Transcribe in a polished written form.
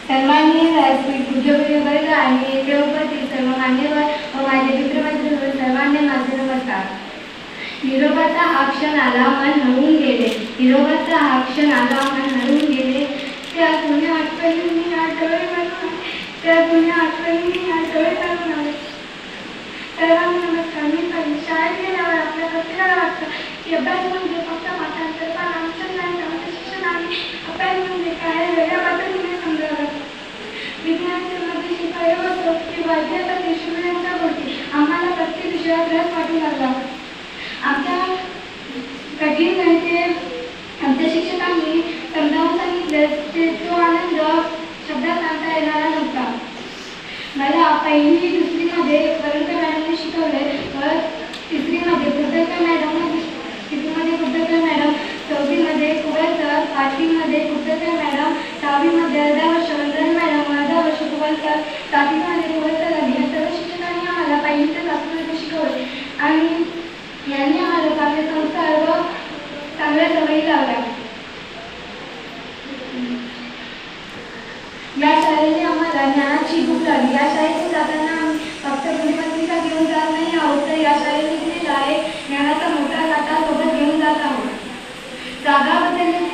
सन्माननीय व्यासपीठ पूज्यवर्ग आणि येथे उपस्थित सर्व मान्यवर व माझे मित्रमैत्रिणी सर्वांना माझे नमस्कार. निरोगाचा हा क्षण आला मन हरवून गेले, निरोगाचा हा क्षण आला मन हरवून गेले. त्या जुन्या आठवणींनी आठवडे बनवून त्या जुन्या आठवणींनी आठवडे बनवून आले. सर्वांना नमस्कार. मी पहिली शाळेत गेल्यावर आपल्या प्रत्येकाला वाटतं की अभ्यास म्हणजे फक्त पाठांतर, पण आमचं नाही, आमचं शिक्षण आणि अभ्यास म्हणजे काय वेगळ्या पद्धतीने समजावं. विज्ञानाचे मध्ये शिकायला होतो की वाद्यासाठी शिवयांच्या गोष्टी आम्हाला प्रत्येक विषयात रस वाटू लागला. आमच्या कठीण गणिते आमच्या शिक्षकांनी समजावून सांगितले तो आनंद शब्दात सांगता येणारा नव्हता. मला पहिली दुसरीमध्ये वरंकर मॅडमने शिकवले व तिसरीमध्ये कुर्डकर मॅडम, तिसरीमध्ये कुर्डकर मॅडम, चौथीमध्ये कुबल सर, पाचवीमध्ये कुर्डकर मॅडम, सहावीमध्ये अर्धा वर्ष वंदन मॅडम, अर्धा वर्ष कुबल सर, सातवीमध्ये कुबल सर आणि या सर्व शिक्षकांनी आम्हाला पहिलीचे वाचनाचे शिकवले आणि यांनी आम्हाला चांगले संस्कार व चांगल्या सवयी लावल्या. या शाळेने आम्हाला ज्ञानाची भूक लागली. या शाळेतून जाताना आम्ही फक्त गुणपत्रिका घेऊन जात नाही आहोत, तर या शाळेने दिलेला आहे ज्ञानाचा मोठा साठा सोबत घेऊन जात आहोत. जागा बदलली